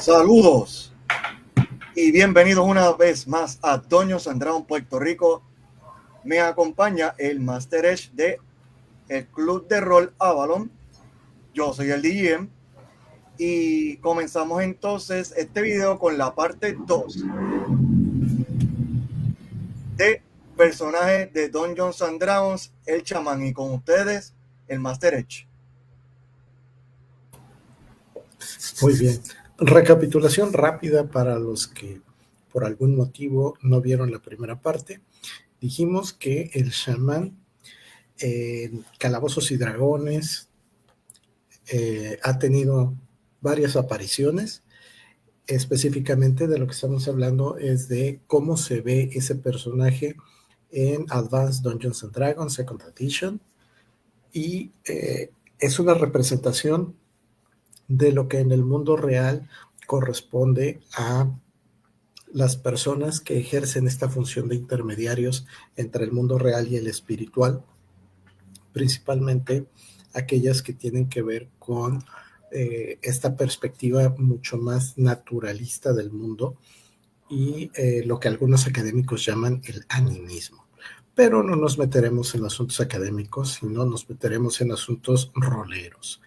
Saludos y bienvenidos una vez más a Dungeons and Dragons Puerto Rico. Me acompaña el Master Edge de el Club de Rol Avalon. Yo soy el DM y comenzamos entonces este video con la parte 2 de personajes de Dungeons and Dragons, el chamán, y con ustedes el Master Edge. Muy bien. Recapitulación rápida para los que por algún motivo no vieron la primera parte. Dijimos que el chamán en Calabozos y Dragones ha tenido varias apariciones. Específicamente de lo que estamos hablando es de cómo se ve ese personaje en Advanced Dungeons and Dragons Second Edition, y es una representación de lo que en el mundo real corresponde a las personas que ejercen esta función de intermediarios entre el mundo real y el espiritual, principalmente aquellas que tienen que ver con esta perspectiva mucho más naturalista del mundo y lo que algunos académicos llaman el animismo. Pero no nos meteremos en asuntos académicos, sino nos meteremos en asuntos roleros.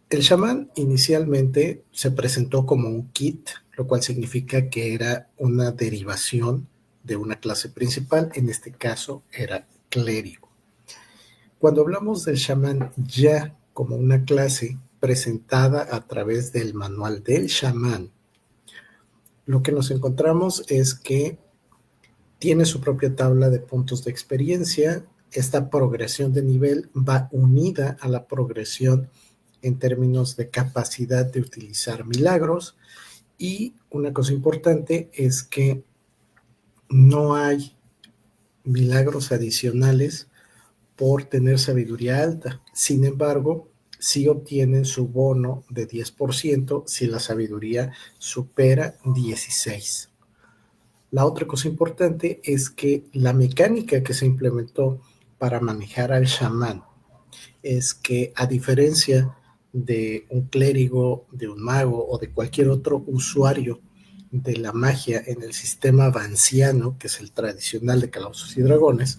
El chamán inicialmente se presentó como un kit, lo cual significa que era una derivación de una clase principal, en este caso era clérigo. Cuando hablamos del chamán ya como una clase presentada a través del manual del chamán, lo que nos encontramos es que tiene su propia tabla de puntos de experiencia. Esta progresión de nivel va unida a la progresión en términos de capacidad de utilizar milagros, y una cosa importante es que no hay milagros adicionales por tener sabiduría alta. Sin embargo, sí obtienen su bono de 10% si la sabiduría supera 16. La otra cosa importante es que la mecánica que se implementó para manejar al chamán es que, a diferencia de un clérigo, de un mago o de cualquier otro usuario de la magia en el sistema vanciano, que es el tradicional de Calabozos y Dragones,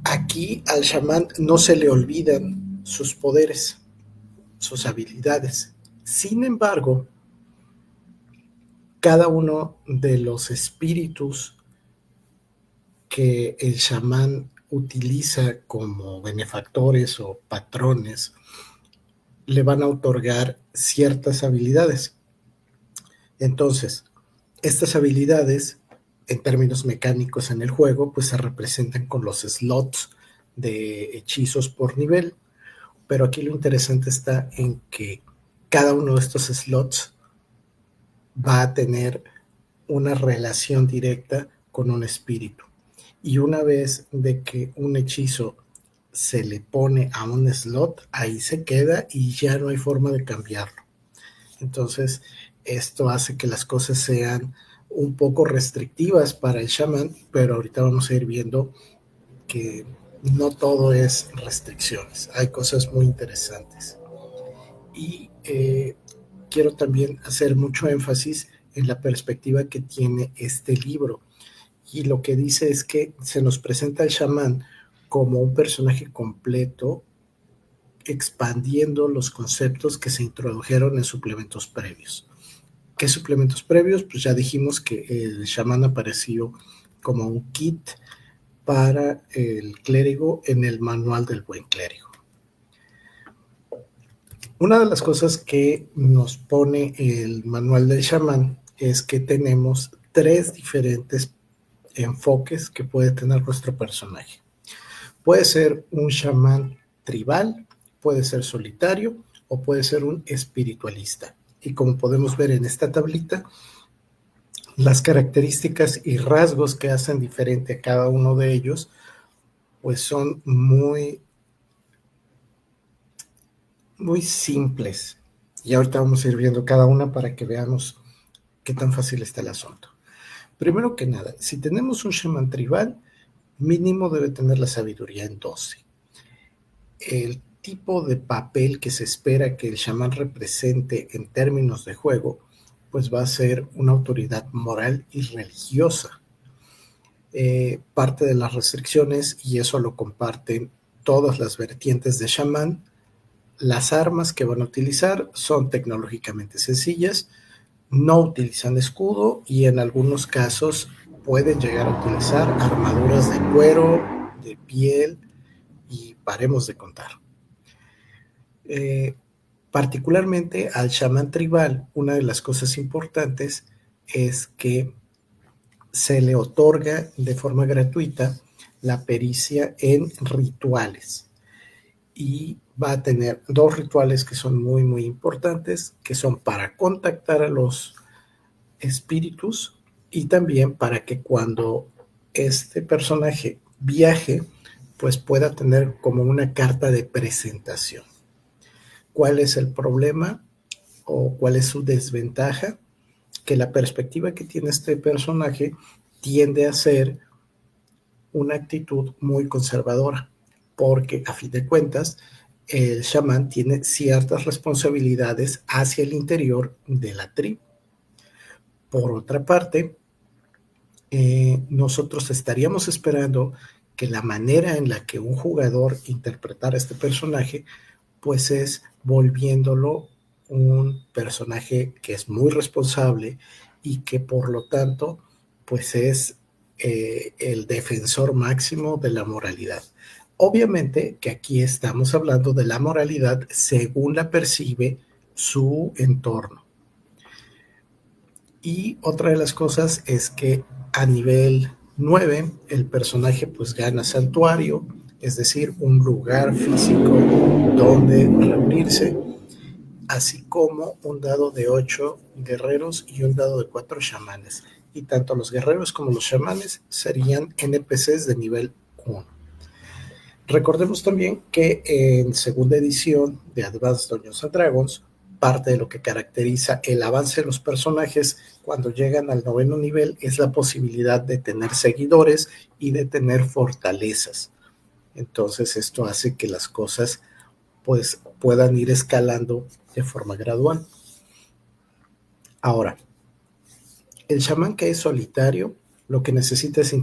aquí al chamán no se le olvidan sus poderes, sus habilidades. Sin embargo, cada uno de los espíritus que el chamán utiliza como benefactores o patrones le van a otorgar ciertas habilidades. Entonces, estas habilidades, en términos mecánicos en el juego, pues se representan con los slots de hechizos por nivel, pero aquí lo interesante está en que cada uno de estos slots va a tener una relación directa con un espíritu. Y una vez de que un hechizo se le pone a un slot, ahí se queda y ya no hay forma de cambiarlo. Entonces, esto hace que las cosas sean un poco restrictivas para el chamán, pero ahorita vamos a ir viendo que no todo es restricciones, hay cosas muy interesantes. Y quiero también hacer mucho énfasis en la perspectiva que tiene este libro. Y lo que dice es que se nos presenta al chamán como un personaje completo, expandiendo los conceptos que se introdujeron en suplementos previos. ¿Qué suplementos previos? Pues ya dijimos que el chamán apareció como un kit para el clérigo en el manual del buen clérigo. Una de las cosas que nos pone el manual del chamán es que tenemos 3 diferentes enfoques que puede tener nuestro personaje. Puede ser un chamán tribal, puede ser solitario o puede ser un espiritualista. Y como podemos ver en esta tablita, las características y rasgos que hacen diferente a cada uno de ellos, pues son muy simples. Y ahorita vamos a ir viendo cada una para que veamos qué tan fácil está el asunto. Primero que nada, si tenemos un chamán tribal, mínimo debe tener la sabiduría en 12. El tipo de papel que se espera que el chamán represente en términos de juego, pues va a ser una autoridad moral y religiosa. Parte de las restricciones, y eso lo comparten todas las vertientes de chamán, las armas que van a utilizar son tecnológicamente sencillas, no utilizan escudo y en algunos casos pueden llegar a utilizar armaduras de cuero, de piel y paremos de contar. Particularmente al chamán tribal, una de las cosas importantes es que se le otorga de forma gratuita la pericia en rituales y va a tener 2 rituales que son muy, muy importantes, que son para contactar a los espíritus y también para que cuando este personaje viaje, pues pueda tener como una carta de presentación. ¿Cuál es el problema o cuál es su desventaja? Que la perspectiva que tiene este personaje tiende a ser una actitud muy conservadora, porque a fin de cuentas el chamán tiene ciertas responsabilidades hacia el interior de la tribu. Por otra parte, nosotros estaríamos esperando que la manera en la que un jugador interpretara este personaje, pues es volviéndolo un personaje que es muy responsable y que por lo tanto, pues es el defensor máximo de la moralidad. Obviamente que aquí estamos hablando de la moralidad según la percibe su entorno. Y otra de las cosas es que a nivel 9 el personaje pues gana santuario, es decir, un lugar físico donde reunirse, así como un dado de 8 guerreros y un dado de 4 chamanes. Y tanto los guerreros como los chamanes serían NPCs de nivel 1. Recordemos también que en segunda edición de Advanced Dungeons and Dragons, parte de lo que caracteriza el avance de los personajes cuando llegan al 9º nivel es la posibilidad de tener seguidores y de tener fortalezas. Entonces esto hace que las cosas pues puedan ir escalando de forma gradual. Ahora, el chamán que es solitario, lo que necesita es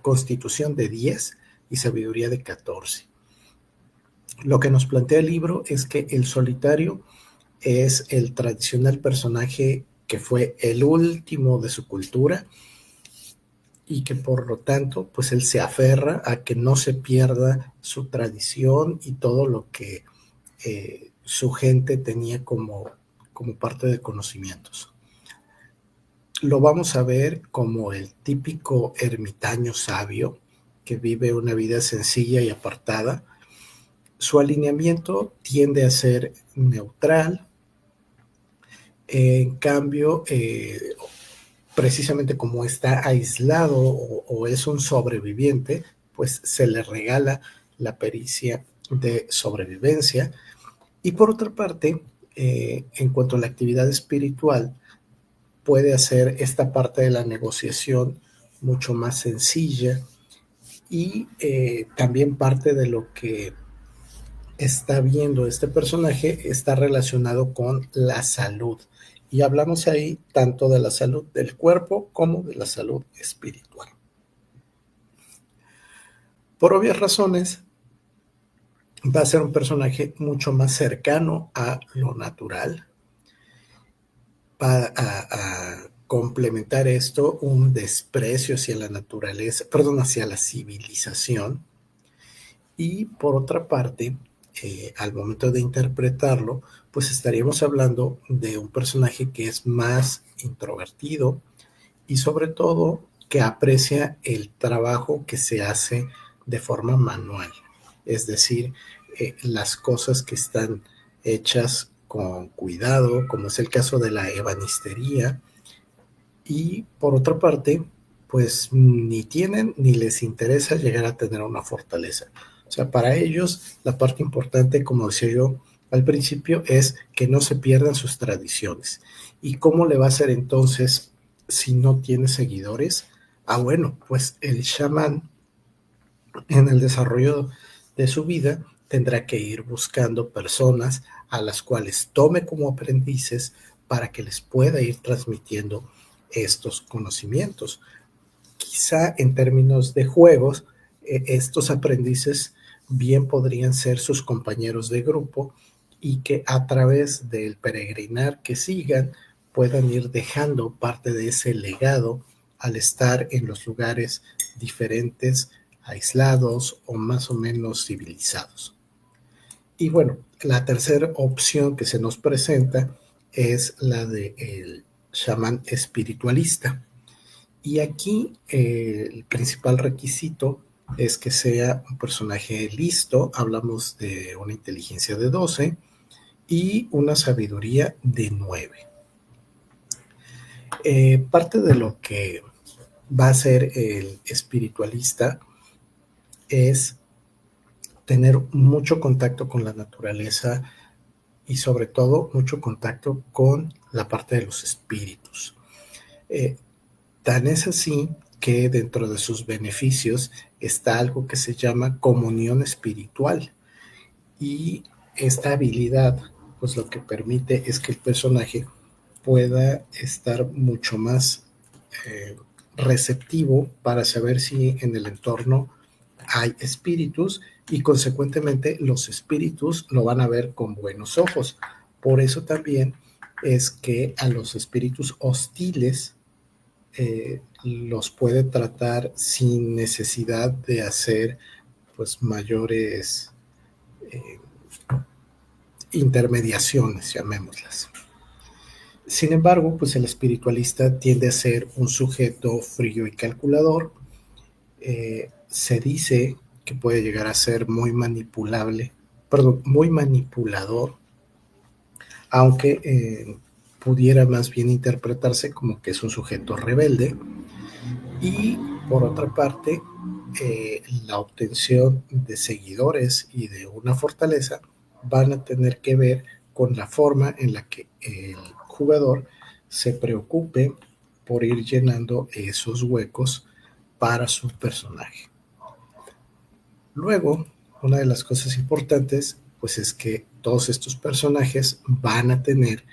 constitución de 10 y sabiduría de 14. Lo que nos plantea el libro es que el solitario es el tradicional personaje que fue el último de su cultura y que por lo tanto, pues él se aferra a que no se pierda su tradición y todo lo que su gente tenía como parte de conocimientos. Lo vamos a ver como el típico ermitaño sabio que vive una vida sencilla y apartada. Su alineamiento tiende a ser neutral. En cambio, precisamente como está aislado o es un sobreviviente, pues se le regala la pericia de sobrevivencia. Y por otra parte, en cuanto a la actividad espiritual, puede hacer esta parte de la negociación mucho más sencilla y también parte de lo que está viendo este personaje está relacionado con la salud. Y hablamos ahí tanto de la salud del cuerpo como de la salud espiritual. Por obvias razones, va a ser un personaje mucho más cercano a lo natural. Va a complementar esto un desprecio hacia la naturaleza, hacia la civilización. Y por otra parte, al momento de interpretarlo, pues estaríamos hablando de un personaje que es más introvertido y sobre todo que aprecia el trabajo que se hace de forma manual, es decir, las cosas que están hechas con cuidado, como es el caso de la ebanistería, y por otra parte, pues ni tienen ni les interesa llegar a tener una fortaleza. O sea, para ellos la parte importante, como decía yo al principio, es que no se pierdan sus tradiciones. ¿Y cómo le va a hacer entonces si no tiene seguidores? Bueno, pues el chamán en el desarrollo de su vida tendrá que ir buscando personas a las cuales tome como aprendices para que les pueda ir transmitiendo estos conocimientos. Quizá en términos de juegos, estos aprendices bien podrían ser sus compañeros de grupo y que a través del peregrinar que sigan puedan ir dejando parte de ese legado al estar en los lugares diferentes, aislados o más o menos civilizados. Y bueno, la tercera opción que se nos presenta es la del chamán espiritualista. Y aquí el principal requisito es que sea un personaje listo, hablamos de una inteligencia de 12 y una sabiduría de 9. Parte de lo que va a ser el espiritualista es tener mucho contacto con la naturaleza y sobre todo mucho contacto con la parte de los espíritus. Tan es así que dentro de sus beneficios está algo que se llama comunión espiritual, y esta habilidad pues lo que permite es que el personaje pueda estar mucho más receptivo para saber si en el entorno hay espíritus, y consecuentemente los espíritus lo van a ver con buenos ojos. Por eso también es que a los espíritus hostiles los puede tratar sin necesidad de hacer pues mayores intermediaciones, llamémoslas. Sin embargo, pues el espiritualista tiende a ser un sujeto frío y calculador. Se dice que puede llegar a ser muy manipulador, aunque pudiera más bien interpretarse como que es un sujeto rebelde. Y por otra parte, la obtención de seguidores y de una fortaleza van a tener que ver con la forma en la que el jugador se preocupe por ir llenando esos huecos para su personaje. Luego, una de las cosas importantes pues es que todos estos personajes van a tener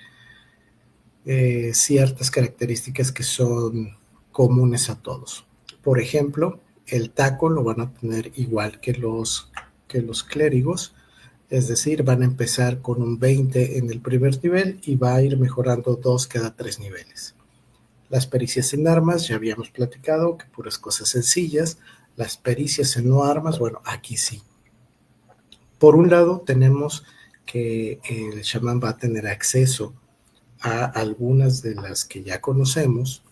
ciertas características que son comunes a todos. Por ejemplo, el taco lo van a tener igual que los clérigos, es decir, van a empezar con un 20 en el primer nivel y va a ir mejorando 2 cada 3 niveles. Las pericias en armas, ya habíamos platicado que puras cosas sencillas. Las pericias en no armas, bueno, aquí sí. Por un lado tenemos que el chamán va a tener acceso a algunas de las que ya conocemos,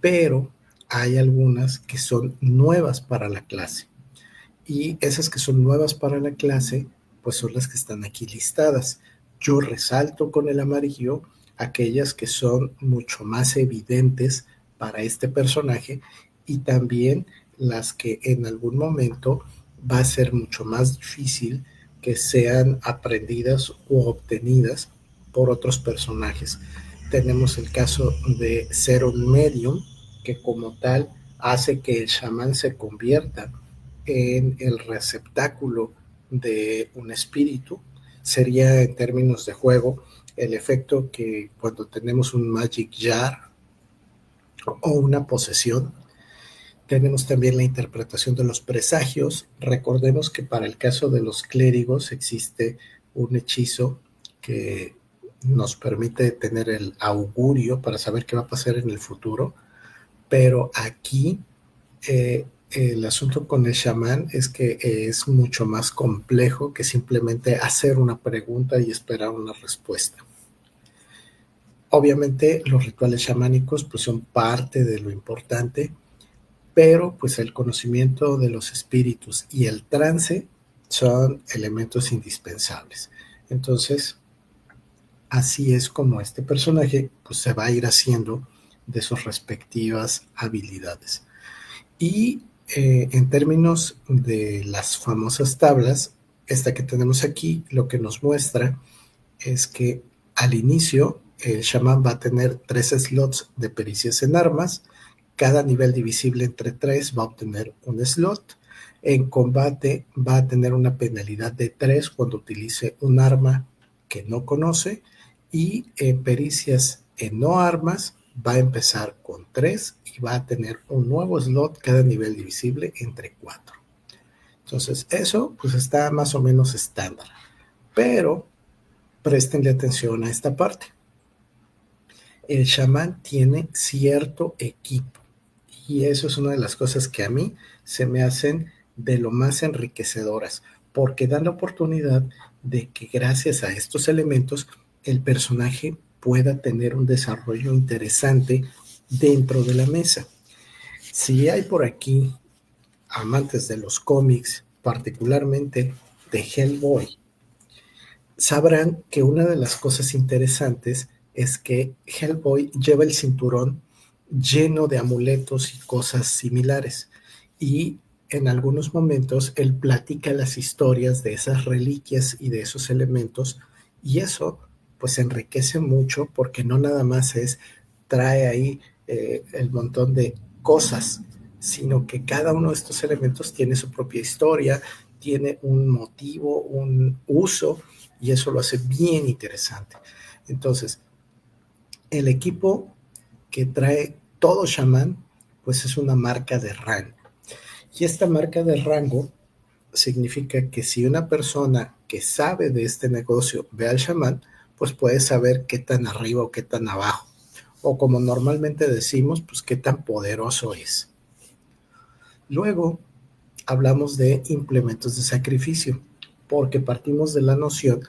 pero hay algunas que son nuevas para la clase. Y esas que son nuevas para la clase, pues son las que están aquí listadas. Yo resalto con el amarillo aquellas que son mucho más evidentes para este personaje, y también las que en algún momento va a ser mucho más difícil que sean aprendidas o obtenidas por otros personajes. Tenemos el caso de ser un medium, que como tal hace que el chamán se convierta en el receptáculo de un espíritu. Sería en términos de juego el efecto que cuando tenemos un Magic Jar o una posesión. Tenemos también la interpretación de los presagios. Recordemos que para el caso de los clérigos existe un hechizo que nos permite tener el augurio para saber qué va a pasar en el futuro, pero aquí el asunto con el chamán es que es mucho más complejo que simplemente hacer una pregunta y esperar una respuesta. Obviamente los rituales chamánicos pues son parte de lo importante, pero pues el conocimiento de los espíritus y el trance son elementos indispensables. Entonces, así es como este personaje pues se va a ir haciendo de sus respectivas habilidades. Y en términos de las famosas tablas, esta que tenemos aquí lo que nos muestra es que al inicio el chamán va a tener 3 slots de pericias en armas. Cada nivel divisible entre 3 va a obtener un slot. En combate va a tener una penalidad de 3 cuando utilice un arma que no conoce, y en pericias en no armas va a empezar con 3 y va a tener un nuevo slot cada nivel divisible entre 4. Entonces eso pues está más o menos estándar, pero préstenle atención a esta parte. El chamán tiene cierto equipo, y eso es una de las cosas que a mí se me hacen de lo más enriquecedoras, porque dan la oportunidad de que gracias a estos elementos el personaje pueda tener un desarrollo interesante dentro de la mesa. Si hay por aquí amantes de los cómics, particularmente de Hellboy, sabrán que una de las cosas interesantes es que Hellboy lleva el cinturón lleno de amuletos y cosas similares, y en algunos momentos él platica las historias de esas reliquias y de esos elementos, y eso pues enriquece mucho, porque no nada más trae ahí el montón de cosas, sino que cada uno de estos elementos tiene su propia historia, tiene un motivo, un uso, y eso lo hace bien interesante. Entonces, el equipo que trae todo chamán, pues es una marca de rango. Y esta marca de rango significa que si una persona que sabe de este negocio ve al chamán, pues puede saber qué tan arriba o qué tan abajo, o como normalmente decimos, pues qué tan poderoso es. Luego hablamos de implementos de sacrificio, porque partimos de la noción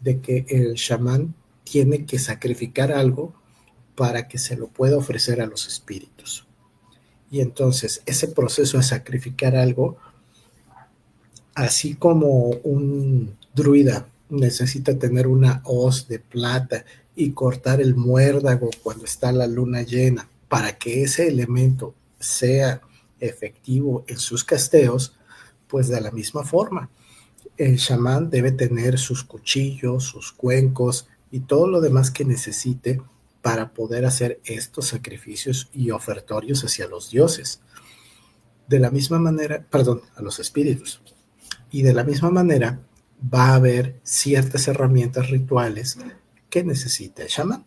de que el chamán tiene que sacrificar algo para que se lo pueda ofrecer a los espíritus. Y entonces ese proceso de sacrificar algo, así como un druida necesita tener una hoz de plata y cortar el muérdago cuando está la luna llena para que ese elemento sea efectivo en sus casteos, pues de la misma forma el chamán debe tener sus cuchillos, sus cuencos y todo lo demás que necesite para poder hacer estos sacrificios y ofertorios hacia los dioses. De la misma manera, perdón, a los espíritus. Y de la misma manera va a haber ciertas herramientas rituales que necesita el chamán.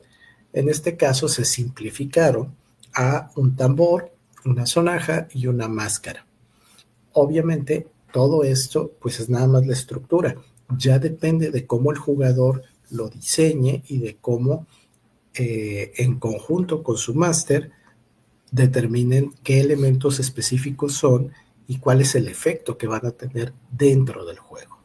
En este caso se simplificaron a un tambor, una sonaja y una máscara. Obviamente todo esto pues es nada más la estructura, ya depende de cómo el jugador lo diseñe y de cómo en conjunto con su máster determinen qué elementos específicos son y cuál es el efecto que van a tener dentro del juego.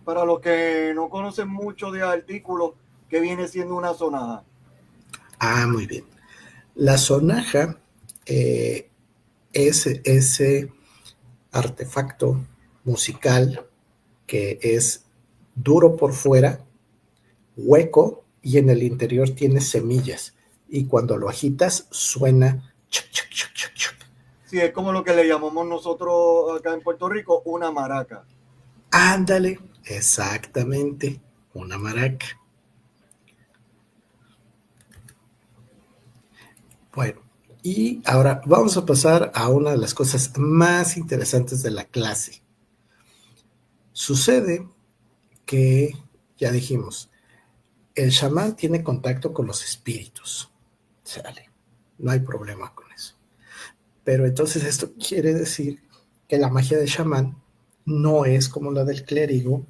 Para los que no conocen mucho de artículos, ¿qué viene siendo una sonaja? Muy bien. La sonaja es ese artefacto musical que es duro por fuera, hueco, y en el interior tiene semillas, y cuando lo agitas suena chuc, chuc, chuc, chuc, chuc. Sí, es como lo que le llamamos nosotros acá en Puerto Rico una maraca. Ándale, exactamente, una maraca. Bueno, y ahora vamos a pasar a una de las cosas más interesantes de la clase. Sucede que, ya dijimos, el chamán tiene contacto con los espíritus. Sale, no hay problema con eso. Pero entonces esto quiere decir que la magia del chamán no es como la del clérigo,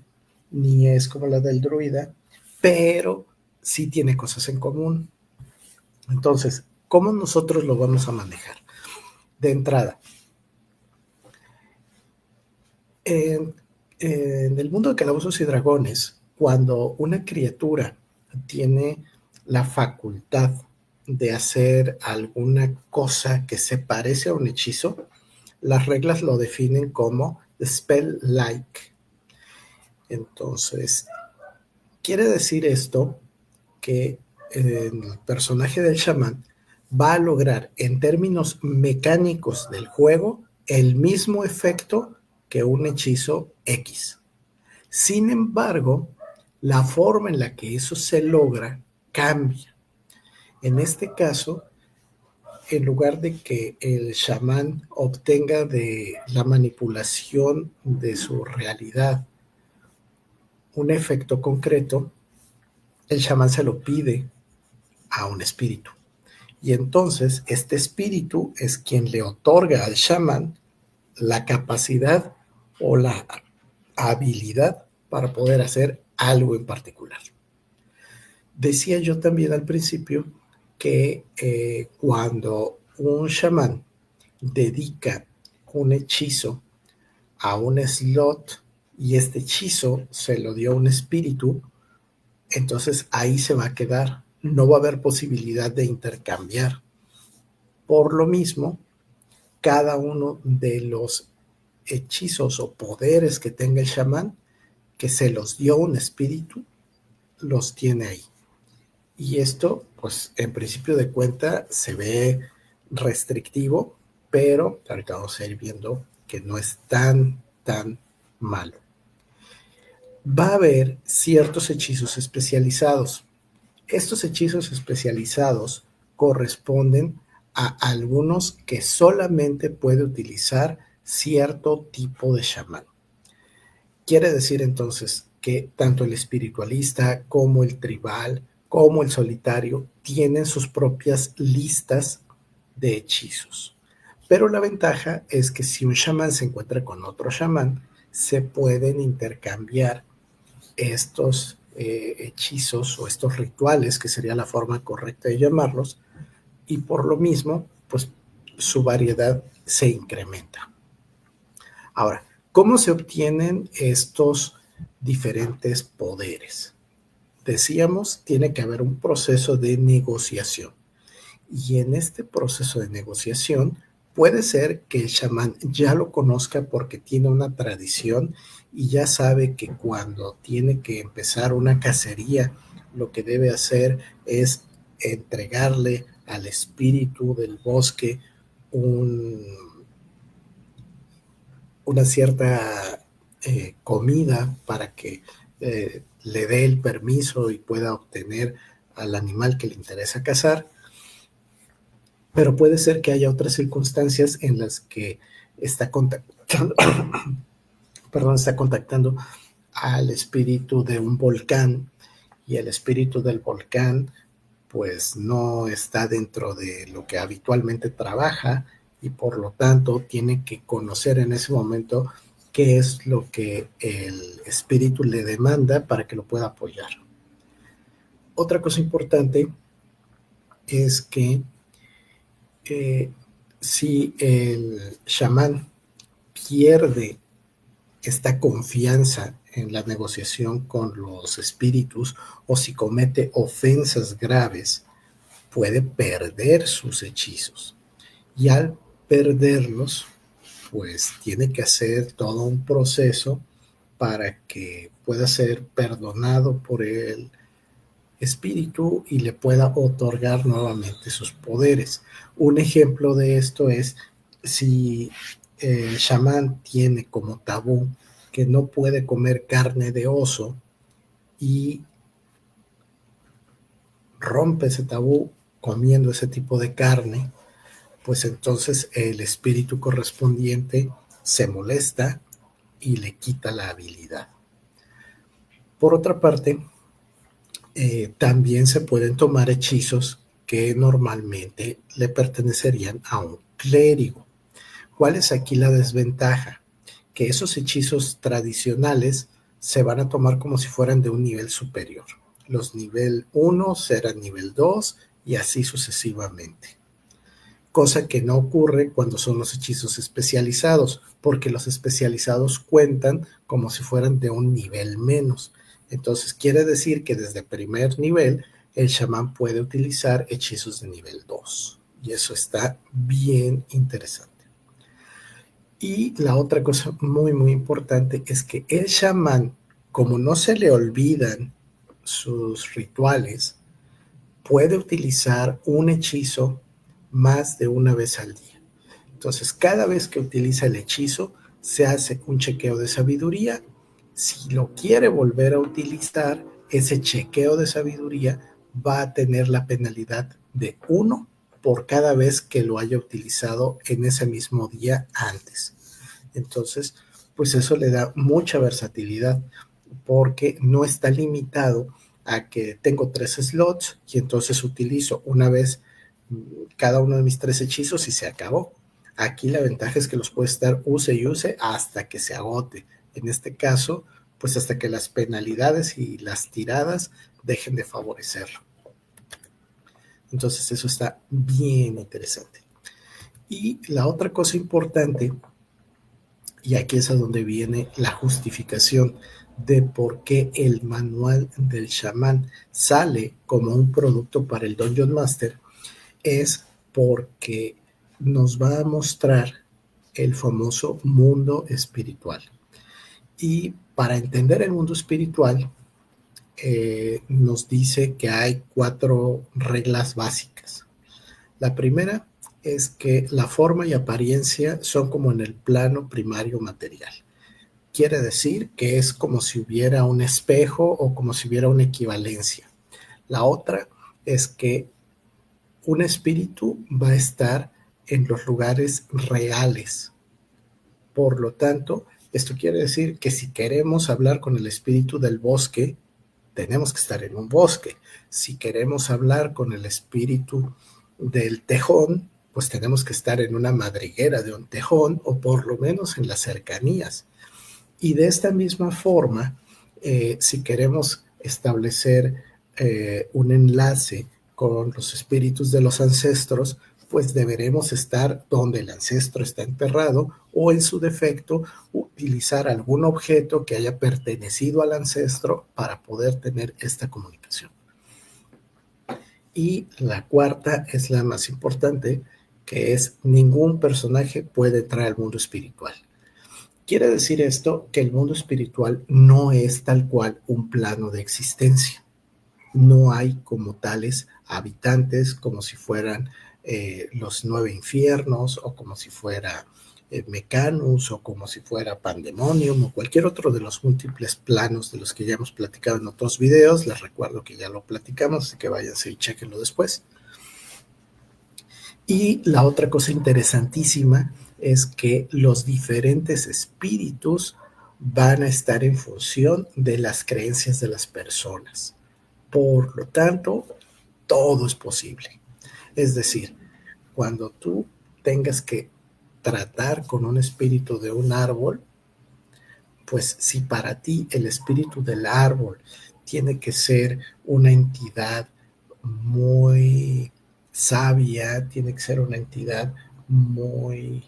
ni es como la del druida, pero sí tiene cosas en común. Entonces, ¿cómo nosotros lo vamos a manejar? De entrada, en el mundo de Calabozos y Dragones, cuando una criatura tiene la facultad de hacer alguna cosa que se parece a un hechizo, las reglas lo definen como spell-like. Entonces, quiere decir esto que el personaje del chamán va a lograr en términos mecánicos del juego el mismo efecto que un hechizo X. Sin embargo, la forma en la que eso se logra cambia. En este caso, en lugar de que el chamán obtenga de la manipulación de su realidad un efecto concreto, el chamán se lo pide a un espíritu. Y entonces este espíritu es quien le otorga al chamán la capacidad o la habilidad para poder hacer algo en particular. Decía yo también al principio que cuando un chamán dedica un hechizo a un slot y este hechizo se lo dio a un espíritu, entonces ahí se va a quedar. No va a haber posibilidad de intercambiar. Por lo mismo, cada uno de los hechizos o poderes que tenga el chamán, que se los dio un espíritu, los tiene ahí. Y esto, pues, en principio de cuenta, se ve restrictivo, pero ahorita vamos a ir viendo que no es tan malo. Va a haber ciertos hechizos especializados. Estos hechizos especializados corresponden a algunos que solamente puede utilizar cierto tipo de chamán. Quiere decir entonces que tanto el espiritualista como el tribal, como el solitario, tienen sus propias listas de hechizos. Pero la ventaja es que si un chamán se encuentra con otro chamán, se pueden intercambiar estos hechizos o estos rituales, que sería la forma correcta de llamarlos, y por lo mismo, pues su variedad se incrementa. Ahora, ¿cómo se obtienen estos diferentes poderes? Decíamos, tiene que haber un proceso de negociación. Y en este proceso de negociación puede ser que el chamán ya lo conozca porque tiene una tradición y ya sabe que cuando tiene que empezar una cacería, lo que debe hacer es entregarle al espíritu del bosque una cierta comida para que le dé el permiso y pueda obtener al animal que le interesa cazar. Pero puede ser que haya otras circunstancias en las que está contactando, está contactando al espíritu de un volcán y el espíritu del volcán pues no está dentro de lo que habitualmente trabaja y por lo tanto tiene que conocer en ese momento qué es lo que el espíritu le demanda para que lo pueda apoyar. Otra cosa importante es que si el chamán pierde esta confianza en la negociación con los espíritus o si comete ofensas graves, puede perder sus hechizos. Y al perderlos, pues tiene que hacer todo un proceso para que pueda ser perdonado por el espíritu y le pueda otorgar nuevamente sus poderes. Un ejemplo de esto es si el chamán tiene como tabú que no puede comer carne de oso y rompe ese tabú comiendo ese tipo de carne, pues entonces el espíritu correspondiente se molesta y le quita la habilidad. Por otra parte, también se pueden tomar hechizos que normalmente le pertenecerían a un clérigo. ¿Cuál es aquí la desventaja? Que esos hechizos tradicionales se van a tomar como si fueran de un nivel superior. Los nivel 1 serán nivel 2 y así sucesivamente. Cosa que no ocurre cuando son los hechizos especializados, porque los especializados cuentan como si fueran de un nivel menos. Entonces quiere decir que desde primer nivel el chamán puede utilizar hechizos de nivel 2 y eso está bien interesante. Y la otra cosa muy importante es que el chamán, como no se le olvidan sus rituales, puede utilizar un hechizo más de una vez al día. Entonces, cada vez que utiliza el hechizo, se hace un chequeo de sabiduría. Si lo quiere volver a utilizar, ese chequeo de sabiduría va a tener la penalidad de 1 por cada vez que lo haya utilizado en ese mismo día antes. Entonces, pues eso le da mucha versatilidad porque no está limitado a que tengo 3 slots y entonces utilizo una vez cada uno de mis 3 hechizos y se acabó. Aquí la ventaja es que los puede estar use y use hasta que se agote. En este caso, pues hasta que las penalidades y las tiradas dejen de favorecerlo. Entonces eso está bien interesante. Y la otra cosa importante, y aquí es a donde viene la justificación de por qué el manual del chamán sale como un producto para el Dungeon Master, es porque nos va a mostrar el famoso mundo espiritual. Y para entender el mundo espiritual, nos dice que hay 4 reglas básicas. La primera es que la forma y apariencia son como en el plano primario material. Quiere decir que es como si hubiera un espejo o como si hubiera una equivalencia. La otra es que un espíritu va a estar en los lugares reales. Por lo tanto, esto quiere decir que si queremos hablar con el espíritu del bosque, tenemos que estar en un bosque. Si queremos hablar con el espíritu del tejón, pues tenemos que estar en una madriguera de un tejón o por lo menos en las cercanías. Y de esta misma forma, si queremos establecer un enlace con los espíritus de los ancestros, pues deberemos estar donde el ancestro está enterrado o en su defecto utilizar algún objeto que haya pertenecido al ancestro para poder tener esta comunicación. Y la cuarta es la más importante, que es ningún personaje puede entrar al mundo espiritual. Quiere decir esto que el mundo espiritual no es tal cual un plano de existencia. No hay como tales habitantes como si fueran los 9 infiernos o como si fuera Mecanus o como si fuera Pandemonium o cualquier otro de los múltiples planos de los que ya hemos platicado en otros videos. Les recuerdo que ya lo platicamos, así que váyanse y chequenlo después. Y la otra cosa interesantísima es que los diferentes espíritus van a estar en función de las creencias de las personas. Por lo tanto, todo es posible. Es decir, cuando tú tengas que tratar con un espíritu de un árbol, pues si para ti el espíritu del árbol tiene que ser una entidad muy sabia, tiene que ser una entidad muy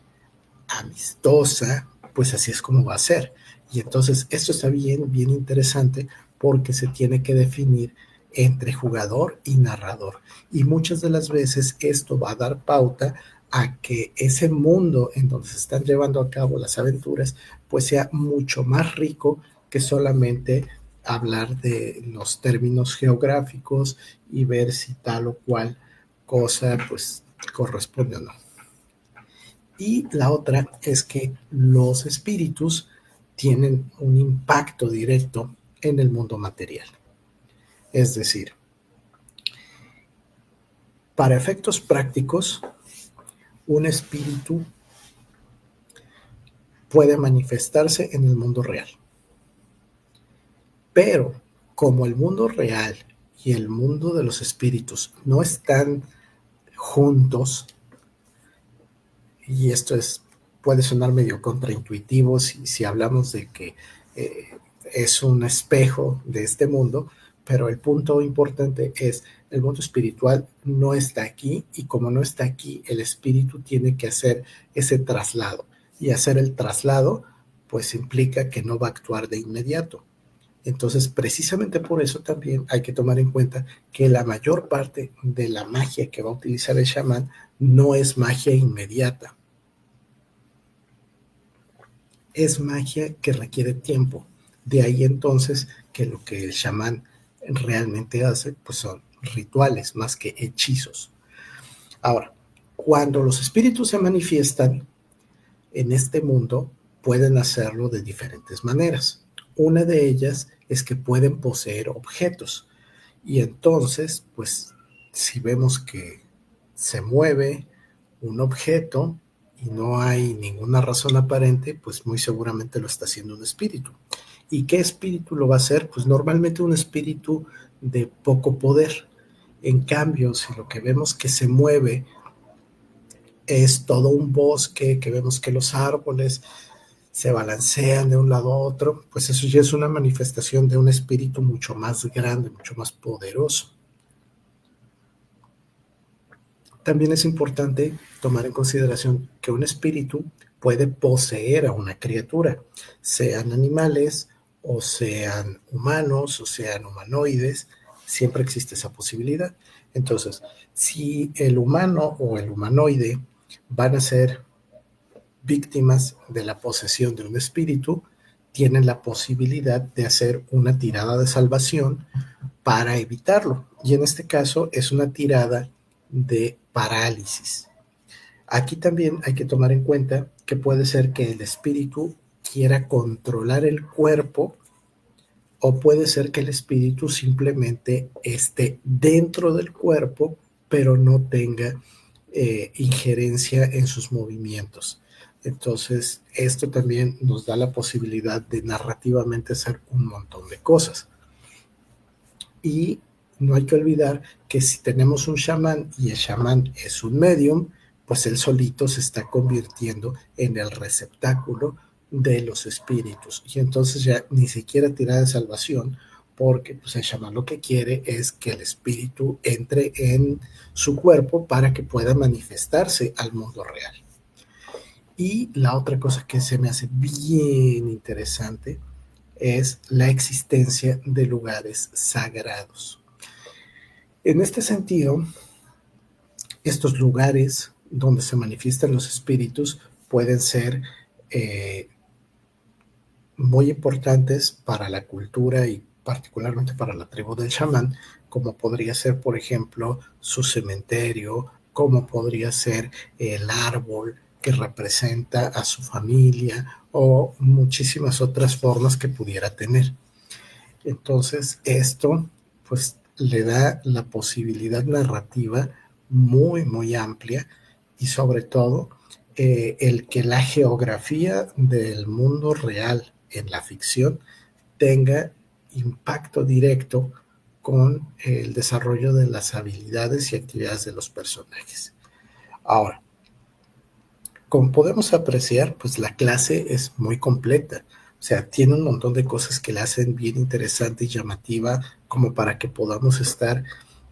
amistosa, pues así es como va a ser. Y entonces esto está bien, bien interesante porque se tiene que definir entre jugador y narrador. Y muchas de las veces esto va a dar pauta a que ese mundo en donde se están llevando a cabo las aventuras, pues sea mucho más rico que solamente hablar de los términos geográficos y ver si tal o cual cosa pues corresponde o no. Y la otra es que los espíritus tienen un impacto directo en el mundo material. Es decir, para efectos prácticos, un espíritu puede manifestarse en el mundo real. Pero como el mundo real y el mundo de los espíritus no están juntos, y esto puede sonar medio contraintuitivo si hablamos de que es un espejo de este mundo, pero el punto importante es el mundo espiritual no está aquí y como no está aquí, el espíritu tiene que hacer ese traslado y hacer el traslado pues implica que no va a actuar de inmediato. Entonces, precisamente por eso también hay que tomar en cuenta que la mayor parte de la magia que va a utilizar el chamán no es magia inmediata. Es magia que requiere tiempo. De ahí entonces que lo que el chamán realmente hace pues son rituales más que hechizos. Ahora, cuando los espíritus se manifiestan en este mundo, pueden hacerlo de diferentes maneras. Una de ellas es que pueden poseer objetos. Y entonces, pues, si vemos que se mueve un objeto y no hay ninguna razón aparente, pues muy seguramente lo está haciendo un espíritu. ¿Y qué espíritu lo va a hacer? Pues normalmente un espíritu de poco poder. En cambio, si lo que vemos que se mueve es todo un bosque, que vemos que los árboles se balancean de un lado a otro, pues eso ya es una manifestación de un espíritu mucho más grande, mucho más poderoso. También es importante tomar en consideración que un espíritu puede poseer a una criatura, sean animales o sean humanos o sean humanoides, siempre existe esa posibilidad. Entonces, si el humano o el humanoide van a ser víctimas de la posesión de un espíritu, tienen la posibilidad de hacer una tirada de salvación para evitarlo. Y en este caso es una tirada de parálisis. Aquí también hay que tomar en cuenta que puede ser que el espíritu quiera controlar el cuerpo o puede ser que el espíritu simplemente esté dentro del cuerpo pero no tenga injerencia en sus movimientos. Entonces, esto también nos da la posibilidad de narrativamente hacer un montón de cosas. Y no hay que olvidar que si tenemos un chamán y el chamán es un medium, pues él solito se está convirtiendo en el receptáculo de los espíritus. Y entonces ya ni siquiera tira de salvación, porque pues el chamán lo que quiere es que el espíritu entre en su cuerpo para que pueda manifestarse al mundo real. Y la otra cosa que se me hace bien interesante es la existencia de lugares sagrados. En este sentido, estos lugares donde se manifiestan los espíritus pueden ser muy importantes para la cultura y particularmente para la tribu del chamán, como podría ser, por ejemplo, su cementerio, como podría ser el árbol que representa a su familia o muchísimas otras formas que pudiera tener. Entonces, esto pues le da la posibilidad narrativa muy, muy amplia y sobre todo el que la geografía del mundo real en la ficción tenga impacto directo con el desarrollo de las habilidades y actividades de los personajes. Ahora, como podemos apreciar, pues la clase es muy completa. O sea, tiene un montón de cosas que la hacen bien interesante y llamativa como para que podamos estar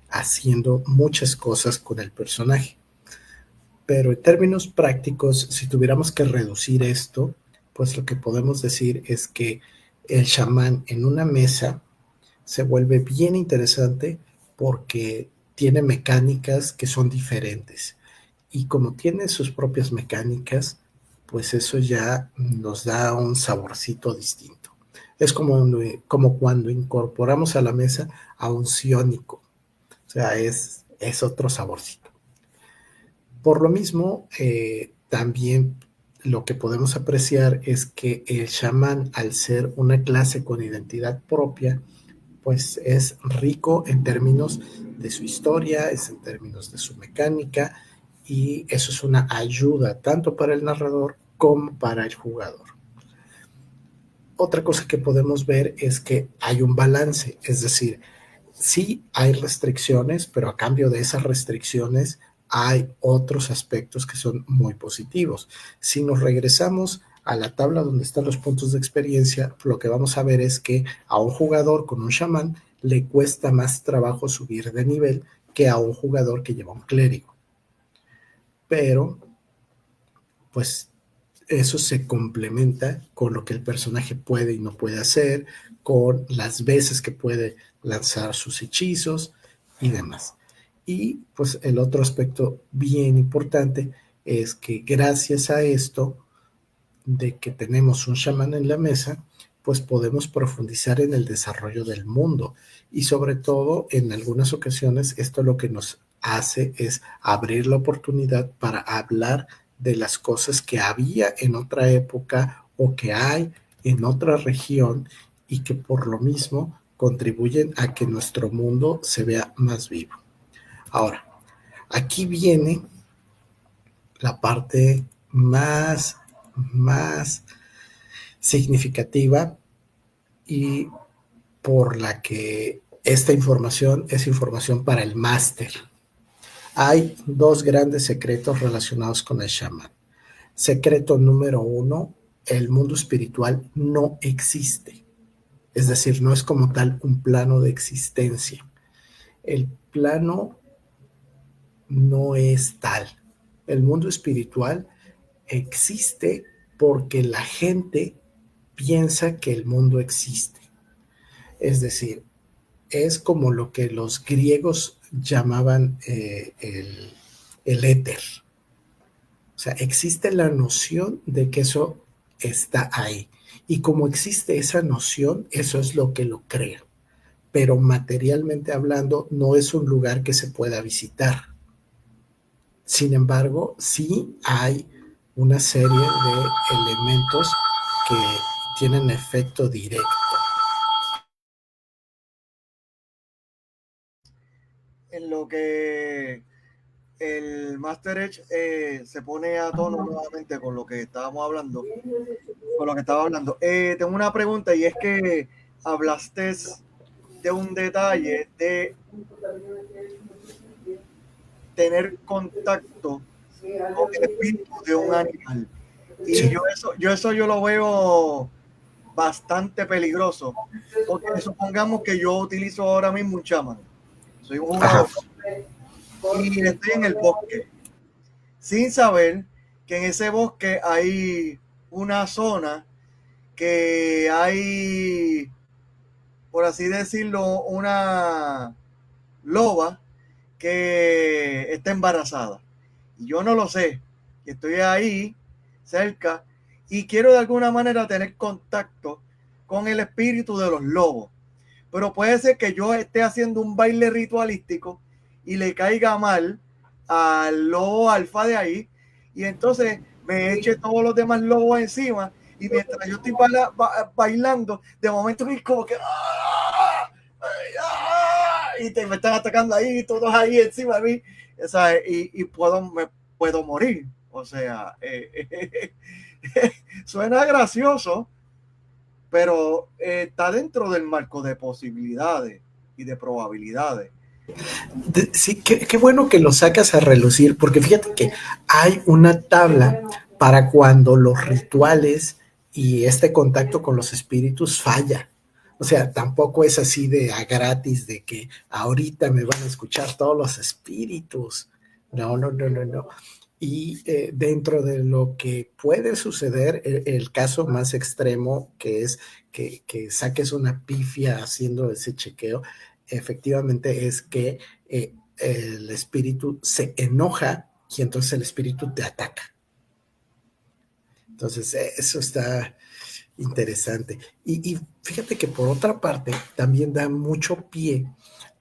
haciendo muchas cosas con el personaje. Pero en términos prácticos, si tuviéramos que reducir esto, pues lo que podemos decir es que el chamán en una mesa se vuelve bien interesante porque tiene mecánicas que son diferentes. Y como tiene sus propias mecánicas, pues eso ya nos da un saborcito distinto. Es como cuando incorporamos a la mesa a un psiónico. O sea, es otro saborcito. Por lo mismo, también lo que podemos apreciar es que el chamán, al ser una clase con identidad propia, pues es rico en términos de su historia, es en términos de su mecánica, y eso es una ayuda tanto para el narrador como para el jugador. Otra cosa que podemos ver es que hay un balance, es decir, sí hay restricciones, pero a cambio de esas restricciones hay otros aspectos que son muy positivos. Si nos regresamos a la tabla donde están los puntos de experiencia, lo que vamos a ver es que a un jugador con un chamán le cuesta más trabajo subir de nivel que a un jugador que lleva un clérigo. Pero, pues, eso se complementa con lo que el personaje puede y no puede hacer, con las veces que puede lanzar sus hechizos y demás. Y pues el otro aspecto bien importante es que gracias a esto de que tenemos un chamán en la mesa, pues podemos profundizar en el desarrollo del mundo y sobre todo en algunas ocasiones esto lo que nos hace es abrir la oportunidad para hablar de las cosas que había en otra época o que hay en otra región y que por lo mismo contribuyen a que nuestro mundo se vea más vivo. Ahora, aquí viene la parte más significativa y por la que esta información es información para el máster. Hay dos grandes secretos relacionados con el chamán. Secreto número 1, el mundo espiritual no existe. Es decir, no es como tal un plano de existencia. El plano no es tal. El mundo espiritual existe porque la gente piensa que el mundo existe. Es decir, es como lo que los griegos llamaban el éter. O sea, existe la noción de que eso está ahí. Y como existe esa noción, eso es lo que lo crea. Pero materialmente hablando, no es un lugar que se pueda visitar. Sin embargo, sí hay una serie de elementos que tienen efecto directo. En lo que el Master Edge se pone a tono nuevamente con lo que estábamos hablando, con lo que estaba hablando. Tengo una pregunta y es que hablaste de un detalle de tener contacto con el espíritu de un animal. Y Sí. yo lo veo bastante peligroso, porque supongamos que yo utilizo ahora mismo un chamán, soy un Ajá. jugador y estoy en el bosque, sin saber que en ese bosque hay una zona que hay, por así decirlo, una loba que está embarazada. Y yo no lo sé. Estoy ahí, cerca, y quiero de alguna manera tener contacto con el espíritu de los lobos. Pero puede ser que yo esté haciendo un baile ritualístico y le caiga mal al lobo alfa de ahí, y entonces me eche todos los demás lobos encima, y mientras yo estoy bailando, de momento es como que me están atacando ahí, todos ahí encima de mí, ¿sabes? Y me puedo morir. O sea, suena gracioso, pero está dentro del marco de posibilidades y de probabilidades. Sí, qué bueno que lo sacas a relucir, porque fíjate que hay una tabla para cuando los rituales y este contacto con los espíritus falla. O sea, tampoco es así de a gratis de que ahorita me van a escuchar todos los espíritus. No, no, no, no, no. Y dentro de lo que puede suceder, el caso más extremo que es que saques una pifia haciendo ese chequeo, efectivamente es que el espíritu se enoja y entonces el espíritu te ataca. Entonces, eso está interesante. Y fíjate que por otra parte, también da mucho pie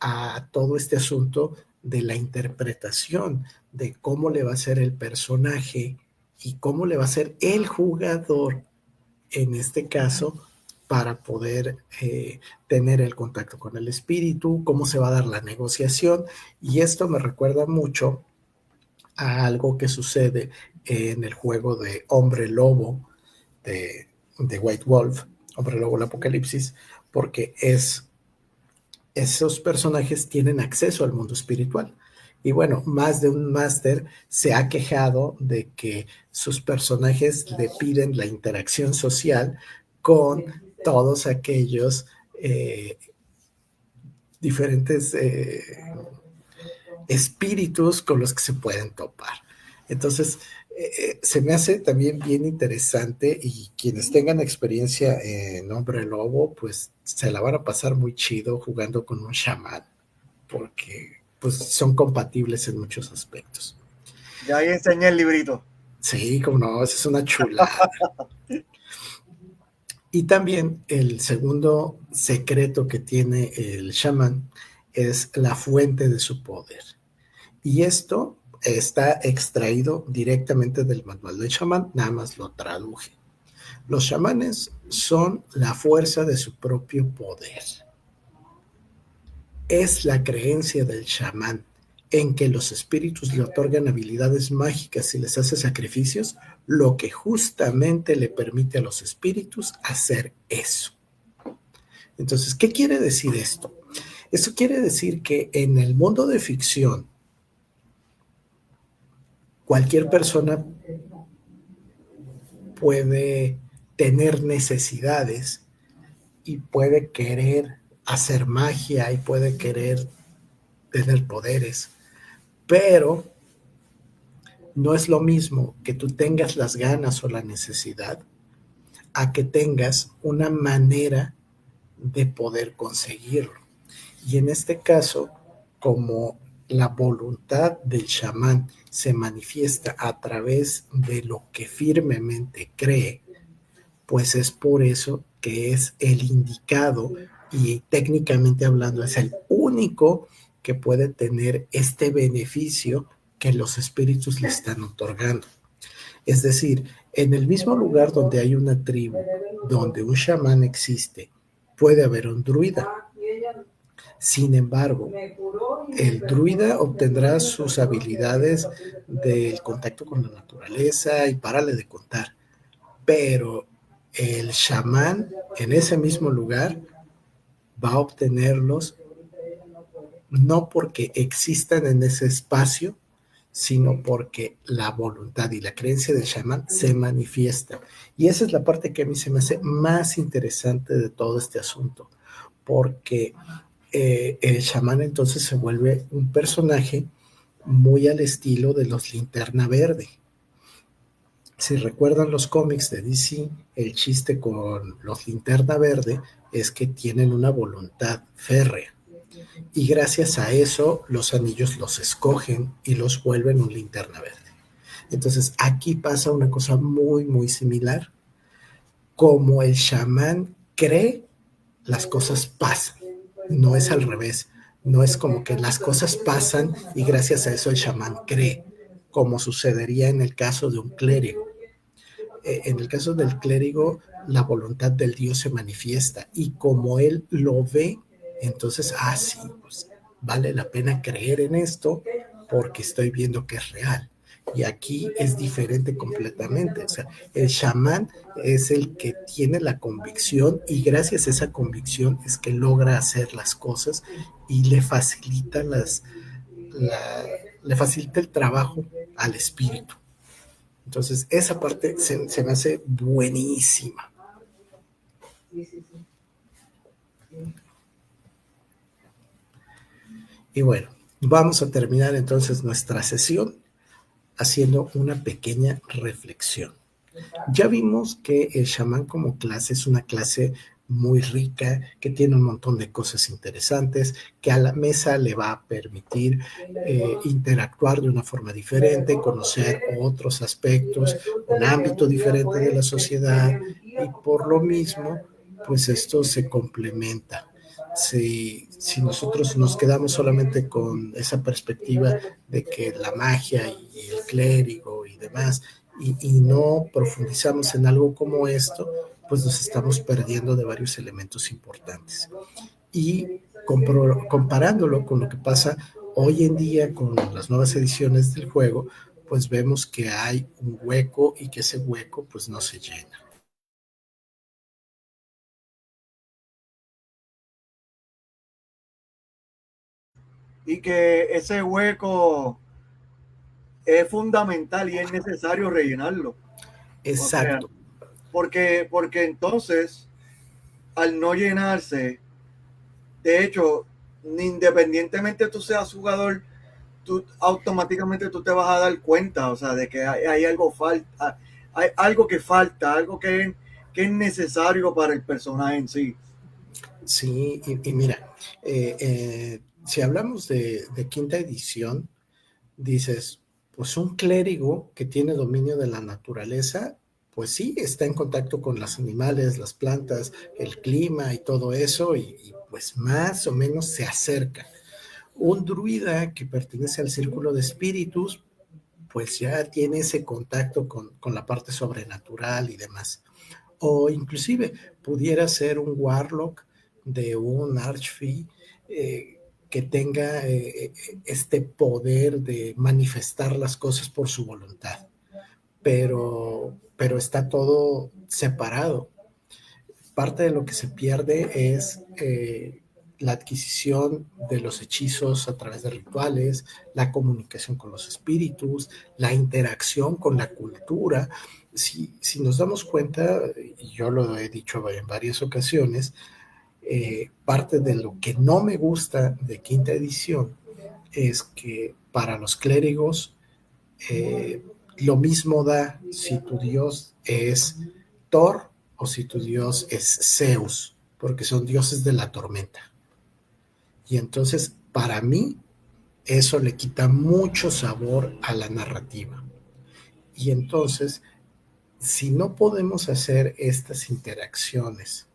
a todo este asunto de la interpretación, de cómo le va a ser el personaje y cómo le va a ser el jugador, en este caso, para poder tener el contacto con el espíritu, cómo se va a dar la negociación. Y esto me recuerda mucho a algo que sucede en el juego de Hombre Lobo de White Wolf, Hombre Lobo el Apocalipsis, porque esos personajes tienen acceso al mundo espiritual. Y bueno, más de un máster se ha quejado de que sus personajes le piden la interacción social con todos aquellos diferentes espíritus con los que se pueden topar. Entonces, se me hace también bien interesante y quienes tengan experiencia en Hombre Lobo, pues se la van a pasar muy chido jugando con un chamán, porque pues son compatibles en muchos aspectos. Ya ahí enseñé el librito. Sí, como no, esa es una chulada. Y también el segundo secreto que tiene el chamán es la fuente de su poder. Y esto está extraído directamente del manual del chamán, nada más lo traduje. Los chamanes son la fuerza de su propio poder. Es la creencia del chamán en que los espíritus le otorgan habilidades mágicas y les hace sacrificios, lo que justamente le permite a los espíritus hacer eso. Entonces, ¿qué quiere decir esto? Esto quiere decir que en el mundo de ficción, cualquier persona puede tener necesidades y puede querer hacer magia y puede querer tener poderes, pero no es lo mismo que tú tengas las ganas o la necesidad a que tengas una manera de poder conseguirlo. Y en este caso, como la voluntad del chamán se manifiesta a través de lo que firmemente cree, pues es por eso que es el indicado y técnicamente hablando es el único que puede tener este beneficio que los espíritus le están otorgando. Es decir, en el mismo lugar donde hay una tribu, donde un chamán existe, puede haber un druida. Sin embargo, el druida obtendrá sus habilidades del contacto con la naturaleza y párale de contar. Pero el chamán en ese mismo lugar va a obtenerlos no porque existan en ese espacio, sino porque la voluntad y la creencia del chamán se manifiesta. Y esa es la parte que a mí se me hace más interesante de todo este asunto, porque el chamán entonces se vuelve un personaje muy al estilo de los Linterna Verde. Si recuerdan los cómics de DC, el chiste con los Linterna Verde es que tienen una voluntad férrea. Y gracias a eso, los anillos los escogen y los vuelven un Linterna Verde. Entonces, aquí pasa una cosa muy, muy similar. Como el chamán cree, las cosas pasan. No es al revés. No es como que las cosas pasan y gracias a eso el chamán cree, como sucedería en el caso de un clérigo. En el caso del clérigo, la voluntad del Dios se manifiesta y como él lo ve, entonces, sí, pues vale la pena creer en esto porque estoy viendo que es real. Y aquí es diferente completamente. O sea, el chamán es el que tiene la convicción y gracias a esa convicción es que logra hacer las cosas y le facilita le facilita el trabajo al espíritu. Entonces, esa parte se me hace buenísima. Y bueno, vamos a terminar entonces nuestra sesión haciendo una pequeña reflexión. Ya vimos que el chamán como clase es una clase muy rica, que tiene un montón de cosas interesantes, que a la mesa le va a permitir interactuar de una forma diferente, conocer otros aspectos, un ámbito diferente de la sociedad y por lo mismo, pues esto se complementa. Si nosotros nos quedamos solamente con esa perspectiva de que la magia y el clérigo y demás, y no profundizamos en algo como esto, pues nos estamos perdiendo de varios elementos importantes. Y comparándolo con lo que pasa hoy en día con las nuevas ediciones del juego, pues vemos que hay un hueco y que ese hueco pues no se llena. Y que ese hueco es fundamental y es necesario rellenarlo. Exacto. O sea, porque entonces, al no llenarse, de hecho, independientemente tú seas jugador, tú automáticamente tú te vas a dar cuenta, o sea, de que hay algo falta, hay algo que falta, algo que es necesario para el personaje en sí. Sí, y mira, si hablamos de quinta edición, dices, pues un clérigo que tiene dominio de la naturaleza, pues sí, está en contacto con los animales, las plantas, el clima y todo eso, y pues más o menos se acerca. Un druida que pertenece al círculo de espíritus, pues ya tiene ese contacto con la parte sobrenatural y demás. O inclusive pudiera ser un warlock de un archfey que tenga este poder de manifestar las cosas por su voluntad, pero está todo separado. Parte de lo que se pierde es la adquisición de los hechizos a través de rituales, la comunicación con los espíritus, la interacción con la cultura. Si nos damos cuenta, y yo lo he dicho en varias ocasiones, parte de lo que no me gusta de quinta edición es que para los clérigos lo mismo da si tu dios es Thor o si tu dios es Zeus, porque son dioses de la tormenta. Y entonces, para mí, eso le quita mucho sabor a la narrativa. Y entonces, si no podemos hacer estas interacciones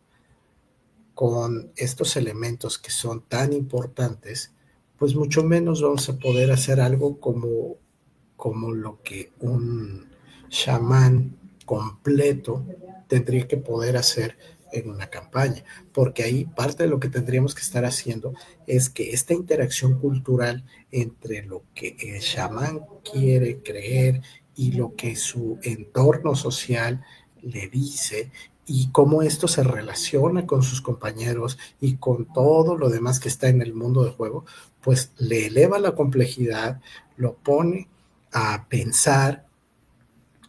con estos elementos que son tan importantes, pues mucho menos vamos a poder hacer algo como lo que un chamán completo tendría que poder hacer en una campaña, porque ahí parte de lo que tendríamos que estar haciendo es que esta interacción cultural entre lo que el chamán quiere creer y lo que su entorno social le dice y cómo esto se relaciona con sus compañeros y con todo lo demás que está en el mundo del juego, pues le eleva la complejidad, lo pone a pensar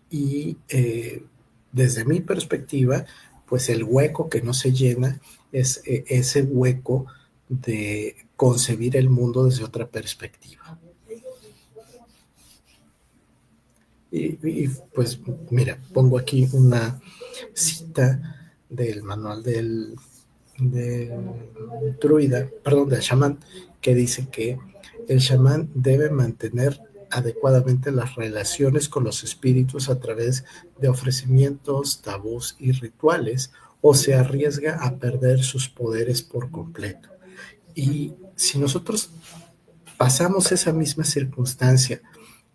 y desde mi perspectiva, pues el hueco que no se llena es ese hueco de concebir el mundo desde otra perspectiva. Y pues mira, pongo aquí una cita del manual del druida, perdón, del chamán, que dice que el chamán debe mantener adecuadamente las relaciones con los espíritus a través de ofrecimientos, tabús y rituales, o se arriesga a perder sus poderes por completo. Y si nosotros pasamos esa misma circunstancia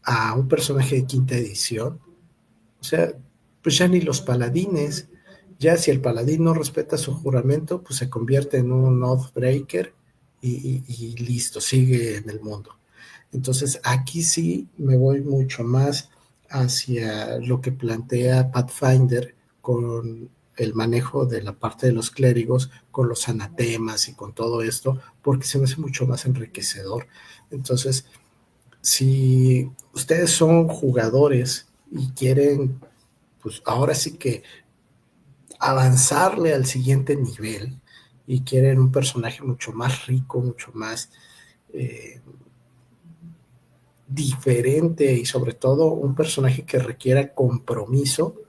a un personaje de quinta edición, o sea, pues ya ni los paladines, ya si el paladín no respeta su juramento, pues se convierte en un Oathbreaker y listo, sigue en el mundo. Entonces aquí sí me voy mucho más hacia lo que plantea Pathfinder con el manejo de la parte de los clérigos, con los anatemas y con todo esto, porque se me hace mucho más enriquecedor. Entonces, si ustedes son jugadores y quieren, pues ahora sí que avanzarle al siguiente nivel y quieren un personaje mucho más rico, mucho más diferente y sobre todo un personaje que requiera compromiso,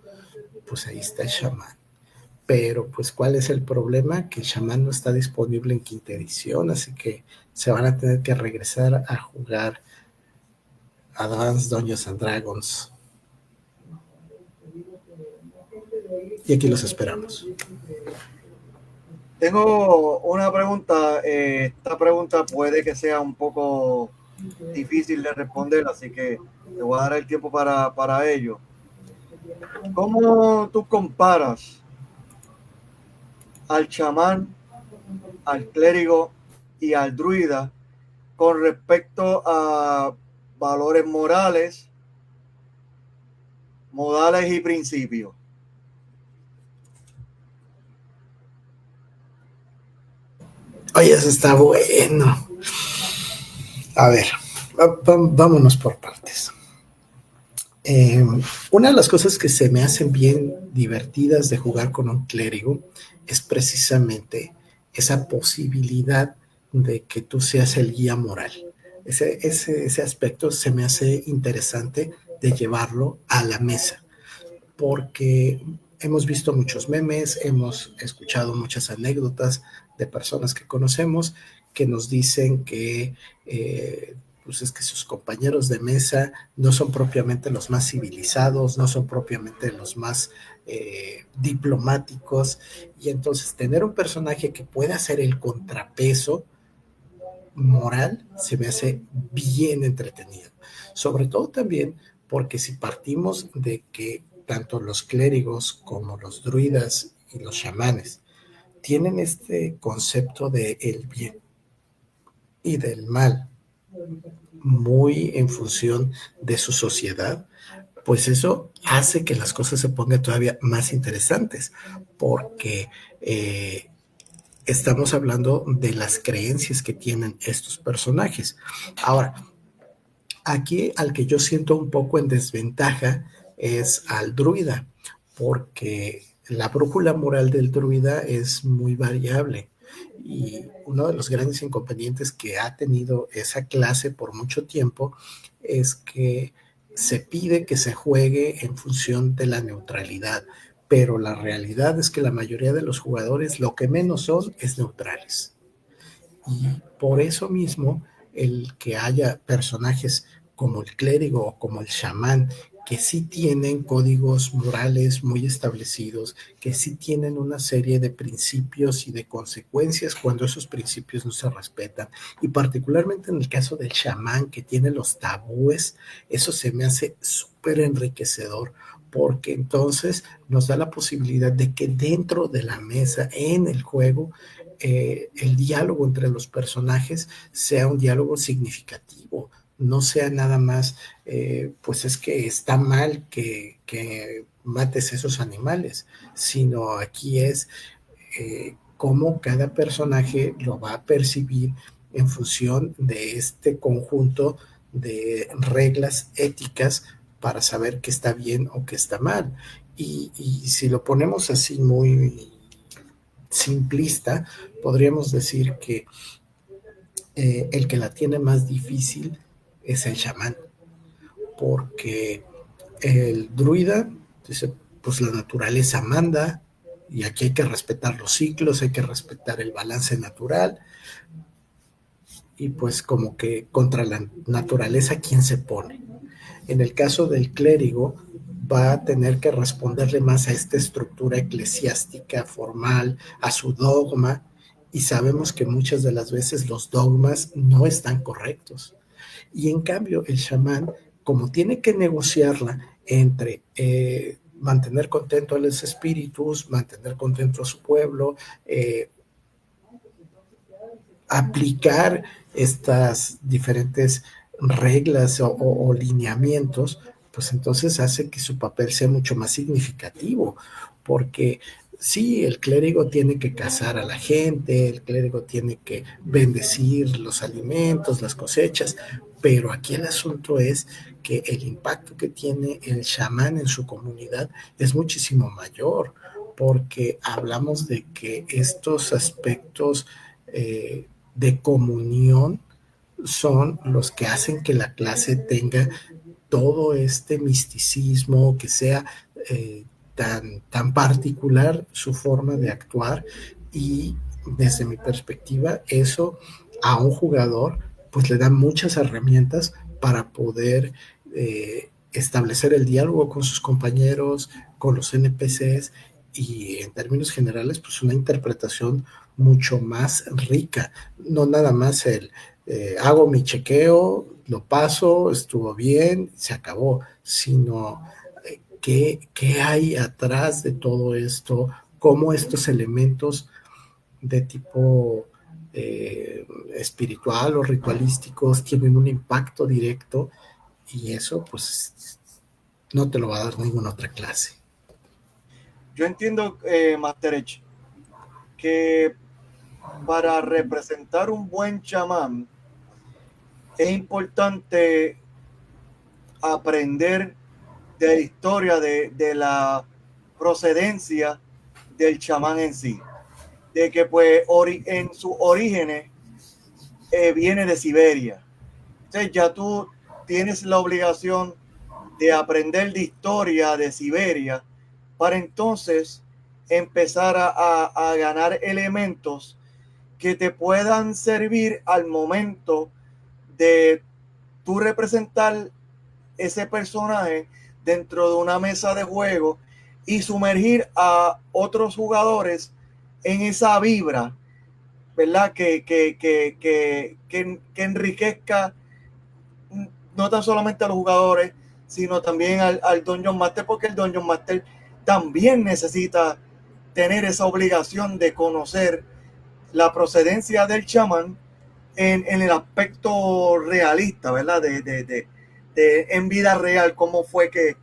pues ahí está el chamán. Pero pues ¿cuál es el problema? Que el chamán no está disponible en quinta edición, así que se van a tener que regresar a jugar Advanced Dungeons and Dragons. Y aquí los esperamos. Tengo una pregunta. Esta pregunta puede que sea un poco difícil de responder, así que te voy a dar el tiempo para ello. ¿Cómo tú comparas al chamán, al clérigo y al druida con respecto a valores morales, modales y principios? Oye, eso está bueno. A ver, vámonos por partes. Una de las cosas que se me hacen bien divertidas de jugar con un clérigo es precisamente esa posibilidad de que tú seas el guía moral. Ese aspecto se me hace interesante de llevarlo a la mesa, porque hemos visto muchos memes, hemos escuchado muchas anécdotas de personas que conocemos que nos dicen que pues es que sus compañeros de mesa no son propiamente los más civilizados, no son propiamente los más diplomáticos, y entonces tener un personaje que pueda hacer el contrapeso moral se me hace bien entretenido, sobre todo también porque si partimos de que tanto los clérigos como los druidas y los chamanes tienen este concepto de el bien y del mal, muy en función de su sociedad, pues eso hace que las cosas se pongan todavía más interesantes, porque estamos hablando de las creencias que tienen estos personajes. Ahora, aquí al que yo siento un poco en desventaja es al druida, porque la brújula moral del druida es muy variable. Y uno de los grandes inconvenientes que ha tenido esa clase por mucho tiempo es que se pide que se juegue en función de la neutralidad, pero la realidad es que la mayoría de los jugadores lo que menos son es neutrales. Y por eso mismo, el que haya personajes como el clérigo o como el chamán, que sí tienen códigos morales muy establecidos, que sí tienen una serie de principios y de consecuencias cuando esos principios no se respetan. Y particularmente en el caso del chamán, que tiene los tabúes, eso se me hace súper enriquecedor, porque entonces nos da la posibilidad de que dentro de la mesa, en el juego, el diálogo entre los personajes sea un diálogo significativo, no sea nada más, pues es que está mal que mates esos animales, sino aquí es cómo cada personaje lo va a percibir en función de este conjunto de reglas éticas para saber qué está bien o qué está mal. Y si lo ponemos así muy simplista, podríamos decir que el que la tiene más difícil es el chamán, porque el druida dice, pues la naturaleza manda y aquí hay que respetar los ciclos, hay que respetar el balance natural y pues como que contra la naturaleza, ¿quién se pone? En el caso del clérigo, va a tener que responderle más a esta estructura eclesiástica formal, a su dogma, y sabemos que muchas de las veces los dogmas no están correctos. Y en cambio, el chamán, como tiene que negociarla entre mantener contento a los espíritus, mantener contento a su pueblo, aplicar estas diferentes reglas o lineamientos, pues entonces hace que su papel sea mucho más significativo, porque sí, el clérigo tiene que cazar a la gente, el clérigo tiene que bendecir los alimentos, las cosechas, pero aquí el asunto es que el impacto que tiene el chamán en su comunidad es muchísimo mayor, porque hablamos de que estos aspectos de comunión son los que hacen que la clase tenga todo este misticismo, que sea tan particular su forma de actuar, y desde mi perspectiva eso a un jugador pues le da muchas herramientas para poder establecer el diálogo con sus compañeros, con los NPCs y en términos generales pues una interpretación mucho más rica, no nada más el hago mi chequeo, lo paso, estuvo bien, se acabó, sino qué hay atrás de todo esto, cómo estos elementos de tipo espiritual o ritualísticos tienen un impacto directo, y eso pues no te lo va a dar ninguna otra clase. Yo entiendo, Master Edge, que para representar un buen chamán es importante aprender de la historia de la procedencia del chamán en sí, de que pues en sus orígenes viene de Siberia. Entonces ya tú tienes la obligación de aprender de historia de Siberia para entonces empezar a ganar elementos que te puedan servir al momento de tú representar ese personaje dentro de una mesa de juego y sumergir a otros jugadores en esa vibra, ¿verdad? Que enriquezca no tan solamente a los jugadores, sino también al Dungeon Master, porque el Dungeon Master también necesita tener esa obligación de conocer la procedencia del chamán en el aspecto realista, ¿verdad? En vida real, cómo fue que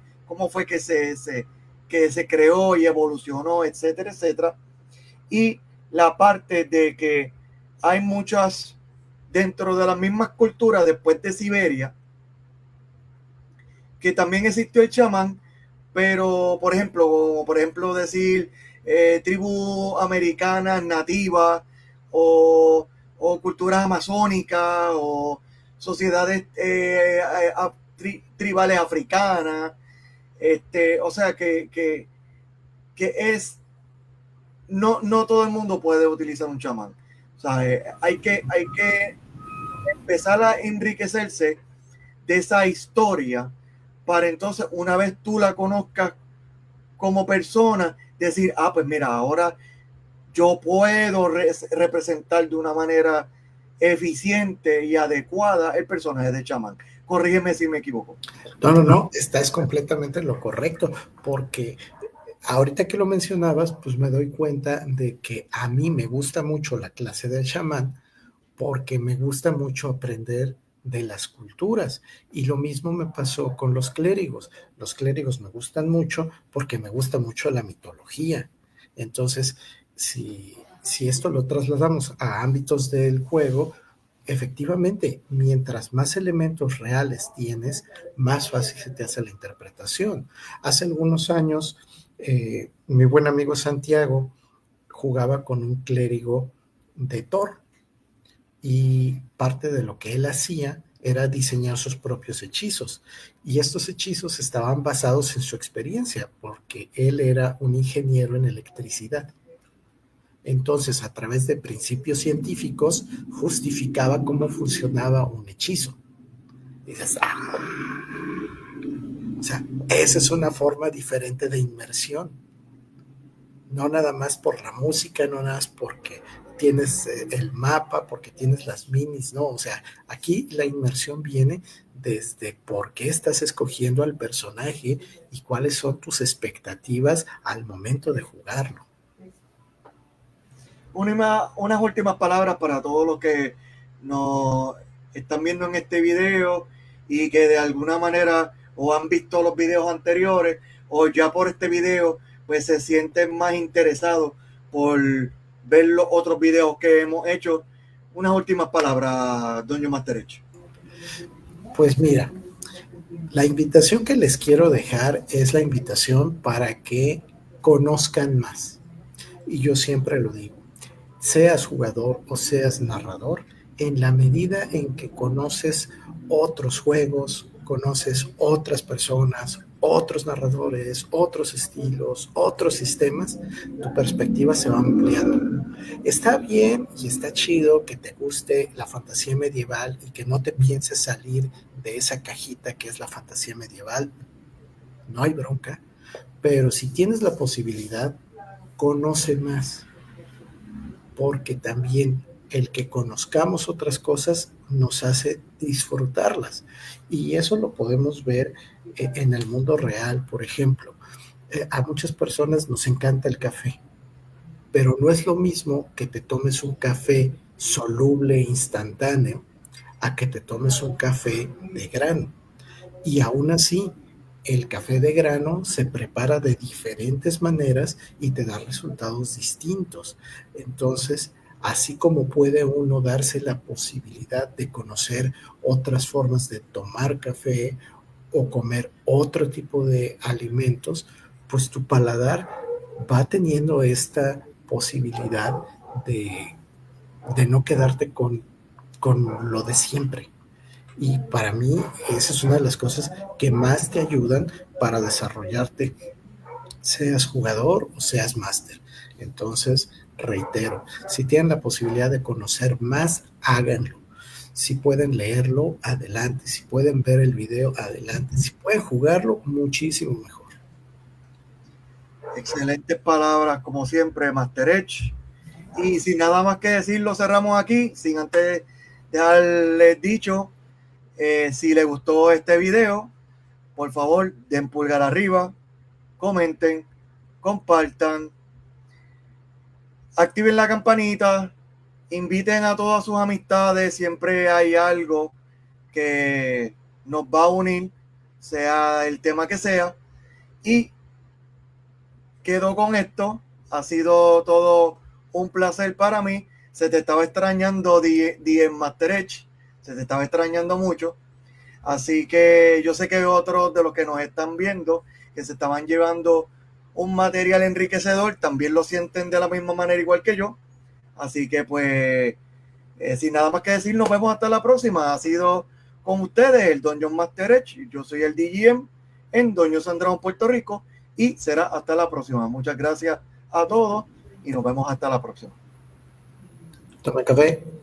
se creó y evolucionó, etcétera, etcétera. Y la parte de que hay muchas, dentro de las mismas culturas, después de Siberia, que también existió el chamán, pero por ejemplo decir tribus americanas nativas o culturas amazónicas o sociedades tribales africanas, o sea que es, no todo el mundo puede utilizar un chamán. O sea, hay que empezar a enriquecerse de esa historia para entonces, una vez tú la conozcas como persona, decir, ah, pues mira, ahora yo puedo representar de una manera eficiente y adecuada el personaje de chamán. Corrígeme si me equivoco. No, estás completamente en lo correcto, porque ahorita que lo mencionabas, pues me doy cuenta de que a mí me gusta mucho la clase del chamán porque me gusta mucho aprender de las culturas. Y lo mismo me pasó con los clérigos. Los clérigos me gustan mucho porque me gusta mucho la mitología. Entonces, si esto lo trasladamos a ámbitos del juego, efectivamente, mientras más elementos reales tienes, más fácil se te hace la interpretación. Hace algunos años, mi buen amigo Santiago jugaba con un clérigo de Thor y parte de lo que él hacía era diseñar sus propios hechizos. Y estos hechizos estaban basados en su experiencia, porque él era un ingeniero en electricidad. Entonces, a través de principios científicos, justificaba cómo funcionaba un hechizo. Y dices, o sea, esa es una forma diferente de inmersión. No nada más por la música, no nada más porque tienes el mapa, porque tienes las minis, no, o sea, aquí la inmersión viene desde por qué estás escogiendo al personaje y cuáles son tus expectativas al momento de jugarlo. Unas últimas palabras para todos los que nos están viendo en este video y que de alguna manera o han visto los videos anteriores o ya por este video pues se sienten más interesados por ver los otros videos que hemos hecho. Unas últimas palabras, Doño Masterech. Pues mira, la invitación que les quiero dejar es la invitación para que conozcan más. Y yo siempre lo digo, seas jugador o seas narrador, en la medida en que conoces otros juegos, conoces otras personas, otros narradores, otros estilos, otros sistemas, tu perspectiva se va ampliando. Está bien y está chido que te guste la fantasía medieval y que no te pienses salir de esa cajita que es la fantasía medieval, no hay bronca, pero si tienes la posibilidad, conoce más, porque también el que conozcamos otras cosas nos hace disfrutarlas. Y eso lo podemos ver en el mundo real, por ejemplo. A muchas personas nos encanta el café, pero no es lo mismo que te tomes un café soluble e instantáneo a que te tomes un café de grano. Y aún así, el café de grano se prepara de diferentes maneras y te da resultados distintos. Entonces, así como puede uno darse la posibilidad de conocer otras formas de tomar café o comer otro tipo de alimentos, pues tu paladar va teniendo esta posibilidad de, de no quedarte con lo de siempre. Y para mí esa es una de las cosas que más te ayudan para desarrollarte, seas jugador o seas máster. Entonces, reitero, si tienen la posibilidad de conocer más, háganlo. Si pueden leerlo, adelante. Si pueden ver el video, adelante. Si pueden jugarlo, muchísimo mejor. Excelentes palabras, como siempre, Masterech. Y sin nada más que decir, lo cerramos aquí, sin antes dejarles dicho, si les gustó este video, por favor, den pulgar arriba, comenten, compartan, activen la campanita inviten a todas sus amistades, siempre hay algo que nos va a unir, sea el tema que sea, y quedo con esto. Ha sido todo un placer para mí. Se te estaba extrañando Die Master Edge, se te estaba extrañando mucho, así que yo sé que otros de los que nos están viendo que se estaban llevando un material enriquecedor también lo sienten de la misma manera igual que yo, así que pues sin nada más que decir, nos vemos hasta la próxima. Ha sido con ustedes el Dungeon Master Edge. Yo soy el DGM en Dungeons and Dragons Puerto Rico y será hasta la próxima. Muchas gracias a todos y nos vemos hasta la próxima. Toma café.